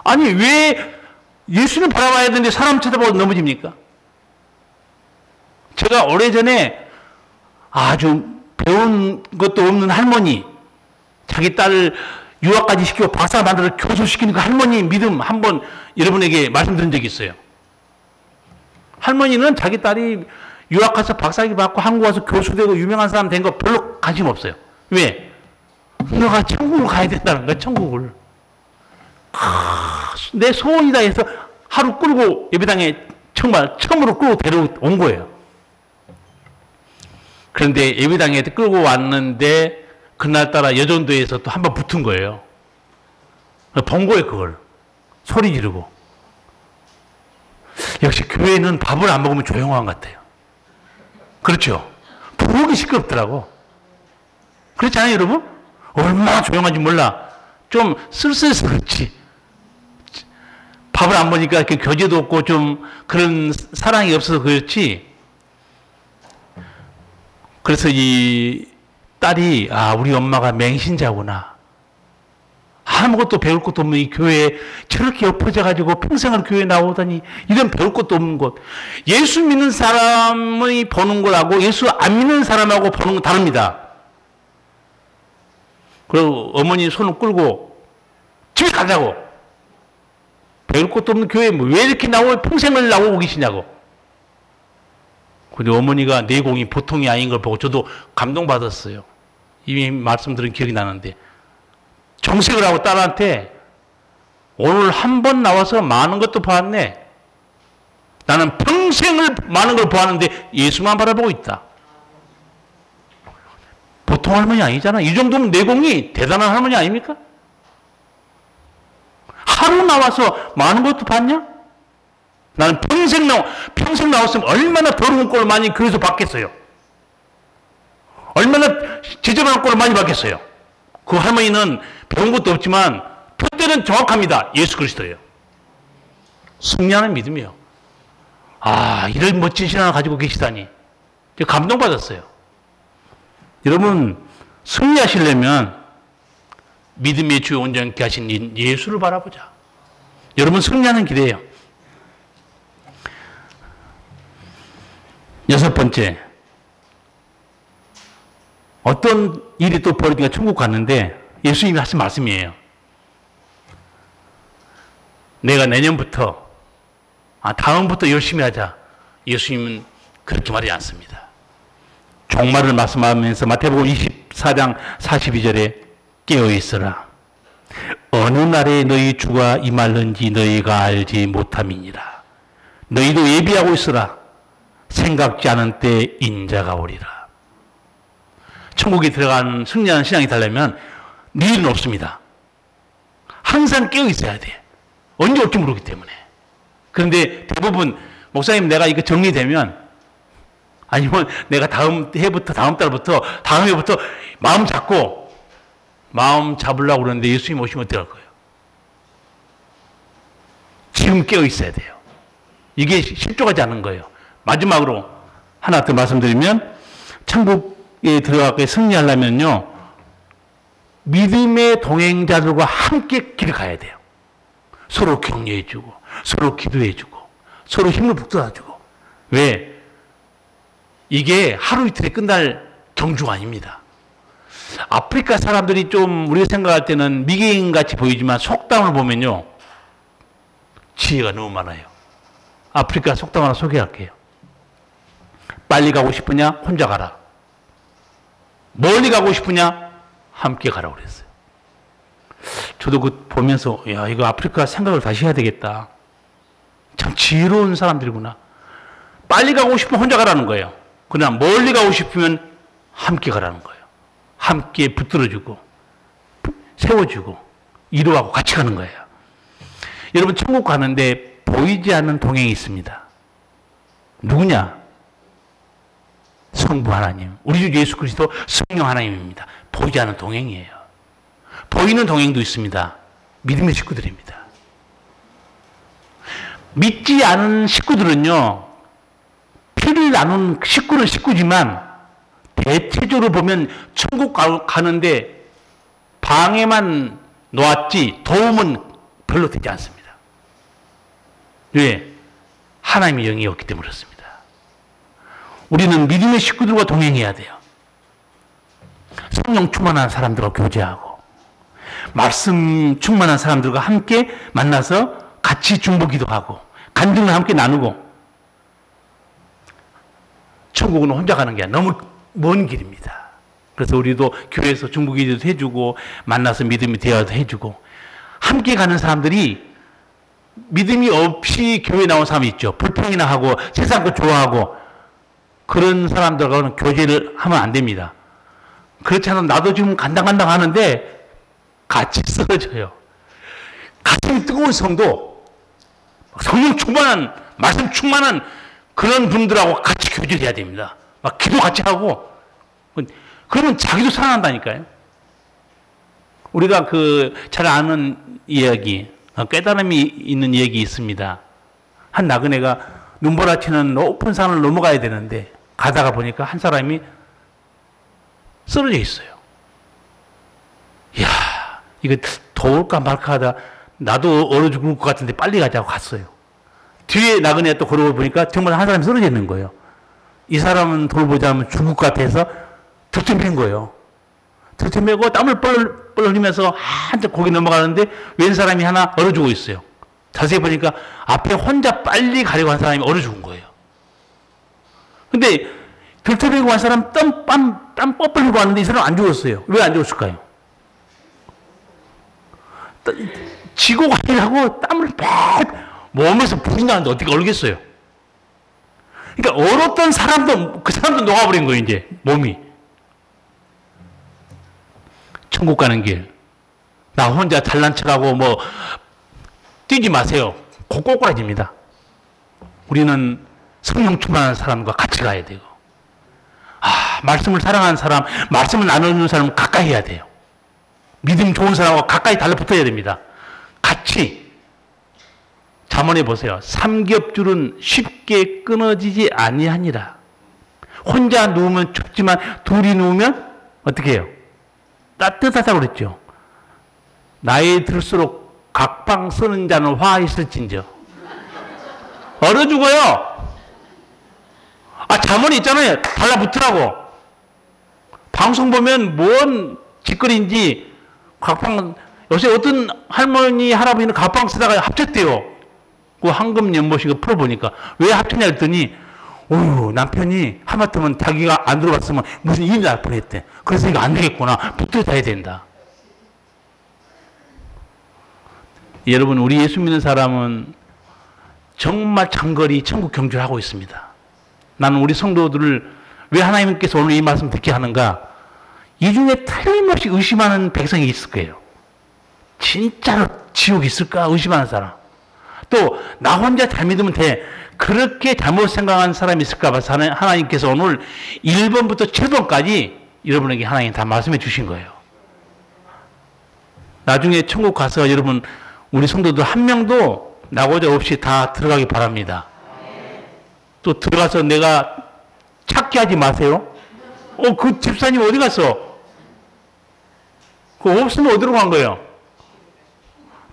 아니, 왜 예수님 바라봐야 되는데 사람 쳐다보고 넘어집니까? 제가 오래전에 아주 배운 것도 없는 할머니, 자기 딸을 유학까지 시키고 박사 만들어 교수시키는 그 할머니 믿음 한번 여러분에게 말씀드린 적이 있어요. 할머니는 자기 딸이 유학 가서 박사학위 받고 한국 와서 교수되고 유명한 사람 된 거 별로 관심 없어요. 왜? 너가 천국을 가야 된다는 거야, 천국을. 내 소원이다 해서 하루 끌고 예배당에 정말 처음으로 끌고 데려온 거예요. 그런데 예배당에 끌고 왔는데 그날따라 여전도에서 또 한 번 붙은 거예요. 본 거예요, 그걸. 소리 지르고. 역시 교회는 밥을 안 먹으면 조용한 것 같아요. 그렇죠? 부엌이 시끄럽더라고. 그렇지 않아요, 여러분? 얼마나 조용한지 몰라. 좀 쓸쓸해서 그렇지. 밥을 안 먹으니까 이렇게 교제도 없고 좀 그런 사랑이 없어서 그렇지. 그래서 이 딸이 우리 엄마가 맹신자구나. 아무것도 배울 것도 없는 이 교회에 저렇게 엎어져가지고 평생을 교회에 나오다니 이런 배울 것도 없는 곳. 예수 믿는 사람이 보는 거하고 예수 안 믿는 사람하고 보는 건 다릅니다. 그리고 어머니 손을 끌고 집에 가자고. 배울 것도 없는 교회에 왜 이렇게 평생을 나오고 계시냐고. 근데 어머니가 내공이 보통이 아닌 걸 보고 저도 감동받았어요. 이미 말씀드린 기억이 나는데 정색을 하고 딸한테 오늘 한 번 나와서 많은 것도 봤네. 나는 평생을 많은 걸 보았는데 예수만 바라보고 있다. 보통 할머니 아니잖아. 이 정도면 내공이 대단한 할머니 아닙니까? 하루 나와서 많은 것도 봤냐? 나는 평생 나왔으면 얼마나 더러운 꼴을 많이 그래서 받겠어요. 얼마나 지저분한 꼴을 많이 받겠어요. 그 할머니는 배운 것도 없지만 뜻대는 정확합니다. 예수 그리스도예요. 승리하는 믿음이요. 이런 멋진 신앙을 가지고 계시다니 감동받았어요. 여러분 승리하시려면 믿음의 주요 온전케 하신 예수를 바라보자. 여러분 승리하는 길이에요. 6번째, 어떤 일이 또 벌어지니까 천국 갔는데 예수님이 하신 말씀이에요. 내가 내년부터 다음부터 열심히 하자. 예수님은 그렇게 말하지 않습니다. 종말을 말씀하면서 마태복음 24장 42절에 깨어있으라. 어느 날에 너희 주가 임할는지 너희가 알지 못함이니라. 너희도 예비하고 있으라. 생각지 않은 때 인자가 오리라. 천국에 들어간 승리하는 신앙이 되려면 내일은 없습니다. 항상 깨어 있어야 돼. 언제 올지 모르기 때문에. 그런데 대부분 목사님 내가 이거 정리되면 아니면 내가 다음 해부터 다음 달부터 다음 해부터 마음 잡으려고 그러는데 예수님 오시면 어떻게 할 거예요? 지금 깨어 있어야 돼요. 이게 실족하지 않는 거예요. 마지막으로 하나 더 말씀드리면 천국에 들어가게 승리하려면요 믿음의 동행자들과 함께 길을 가야 돼요. 서로 격려해주고 서로 기도해주고 서로 힘을 북돋아주고. 왜? 이게 하루 이틀에 끝날 경주가 아닙니다. 아프리카 사람들이 좀 우리가 생각할 때는 미개인같이 보이지만 속담을 보면요 지혜가 너무 많아요. 아프리카 속담 하나 소개할게요. 빨리 가고 싶으냐? 혼자 가라. 멀리 가고 싶으냐? 함께 가라고 그랬어요. 저도 그 보면서 이거 아프리카 생각을 다시 해야 되겠다. 참 지혜로운 사람들이구나. 빨리 가고 싶으면 혼자 가라는 거예요. 그러나 멀리 가고 싶으면 함께 가라는 거예요. 함께 붙들어주고 세워주고 위로하고 같이 가는 거예요. 여러분 천국 가는데 보이지 않는 동행이 있습니다. 누구냐? 성부 하나님, 우리 주 예수 그리스도 성령 하나님입니다. 보이지 않는 동행이에요. 보이는 동행도 있습니다. 믿음의 식구들입니다. 믿지 않은 식구들은요, 피를 나눈 식구는 식구지만 대체적으로 보면 천국 가는데 방해만 놓았지 도움은 별로 되지 않습니다. 왜? 하나님의 영이 없기 때문에 그렇습니다. 우리는 믿음의 식구들과 동행해야 돼요. 성령 충만한 사람들과 교제하고 말씀 충만한 사람들과 함께 만나서 같이 중보기도 하고 간증을 함께 나누고. 천국은 혼자 가는 게 너무 먼 길입니다. 그래서 우리도 교회에서 중보기도도 해주고 만나서 믿음이 되어도 해주고 함께 가는 사람들이 믿음이 없이 교회에 나온 사람이 있죠. 불평이나 하고 세상 거 좋아하고 그런 사람들과는 교제를 하면 안 됩니다. 그렇지 않으면 나도 지금 간당간당 하는데 같이 쓰러져요. 가슴이 뜨거운 성도 성령 충만한 말씀 충만한 그런 분들하고 같이 교제를 해야 됩니다. 막 기도 같이 하고 그러면 자기도 살아난다니까요. 우리가 그 잘 아는 이야기, 깨달음이 있는 얘기 있습니다. 한 나그네가 눈보라치는 높은 산을 넘어가야 되는데 가다가 보니까 한 사람이 쓰러져 있어요. 이야, 이거 도울까 말까 하다 나도 얼어 죽을 것 같은데 빨리 가자고 갔어요. 뒤에 나그네가 또 걸어오고 보니까 정말 한 사람이 쓰러져 있는 거예요. 이 사람은 돌보자 하면 죽을 것 같아서 들쳐맨 거예요. 들쳐매고 땀을 뻘 흘리면서 한참 고개 넘어가는데 웬 사람이 하나 얼어 죽어 있어요. 자세히 보니까 앞에 혼자 빨리 가려고 한 사람이 얼어 죽은 거예요. 근데 들쳐매고 한 사람 땀 뻘뻘 흘리고 왔는데 이 사람 안 죽었어요. 왜 안 죽었을까요? 지고 가려고 땀을 막 몸에서 불이 나는데 어떻게 얼겠어요? 그러니까 얼었던 사람도 그 사람도 녹아버린 거예요. 이제 몸이. 천국 가는 길. 나 혼자 잘난 척하고 뭐 뛰지 마세요. 곧 꼬꾸라집니다. 우리는 성령 충만한 사람과 같이 가야 되고, 말씀을 사랑하는 사람, 말씀을 나누는 사람은 가까이 해야 돼요. 믿음 좋은 사람과 가까이 달라붙어야 됩니다. 같이. 잠언해 보세요. 삼겹줄은 쉽게 끊어지지 아니하니라. 혼자 누우면 춥지만 둘이 누우면 어떻게 해요? 따뜻하다고 그랬죠. 나이 들수록 각방 쓰는 자는 화 있을진저. 얼어 죽어요. 잠언이 있잖아요. 달라붙으라고. 방송 보면 뭔 짓거리인지 각방, 요새 어떤 할머니, 할아버지는 각방 쓰다가 합쳤대요. 그 황금 연못이고 풀어보니까. 왜 합쳤냐 했더니, 남편이 하마터면 자기가 안 들어봤으면 무슨 일이 날 뻔했대. 그래서 이거 안 되겠구나. 붙어 다야 된다. 여러분, 우리 예수 믿는 사람은 정말 장거리 천국 경주를 하고 있습니다. 나는 우리 성도들을 왜 하나님께서 오늘 이 말씀 듣게 하는가? 이 중에 틀림없이 의심하는 백성이 있을 거예요. 진짜로 지옥이 있을까? 의심하는 사람. 또 나 혼자 잘 믿으면 돼. 그렇게 잘못 생각하는 사람이 있을까 봐 하나님께서 오늘 1번부터 7번까지 여러분에게 하나님 다 말씀해 주신 거예요. 나중에 천국 가서 여러분 우리 성도들 한 명도 나고자 없이 다 들어가기 바랍니다. 또 들어가서 내가 찾게 하지 마세요. 그 집사님 어디 갔어? 그거 없으면 어디로 간 거예요?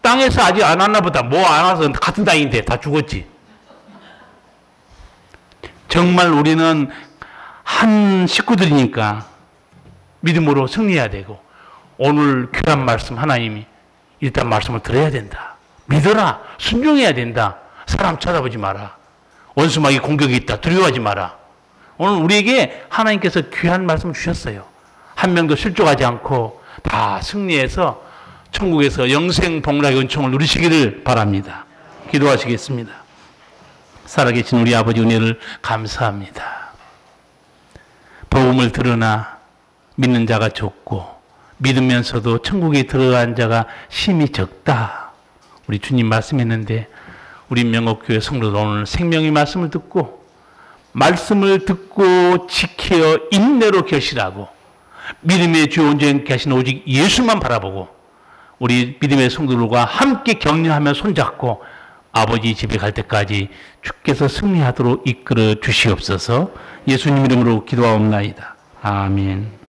땅에서 아직 안 왔나 보다. 뭐 안 와서 같은 땅인데 다 죽었지. 정말 우리는 한 식구들이니까 믿음으로 승리해야 되고, 오늘 귀한 말씀 하나님이 일단 말씀을 들어야 된다. 믿어라. 순종해야 된다. 사람 쳐다보지 마라. 원수마귀 공격이 있다. 두려워하지 마라. 오늘 우리에게 하나님께서 귀한 말씀을 주셨어요. 한 명도 실족하지 않고 다 승리해서 천국에서 영생 복락의 은총을 누리시기를 바랍니다. 기도하시겠습니다. 살아계신 우리 아버지 은혜를 감사합니다. 복음을 들으나 믿는 자가 적고 믿으면서도 천국에 들어간 자가 심히 적다. 우리 주님 말씀했는데 우리 명옥교회 성도들 오늘 생명의 말씀을 듣고 지켜 인내로 결실하고 믿음의 주 온전케 하신 오직 예수만 바라보고 우리 믿음의 성도들과 함께 격려하며 손잡고 아버지 집에 갈 때까지 주께서 승리하도록 이끌어 주시옵소서. 예수님 이름으로 기도하옵나이다. 아멘.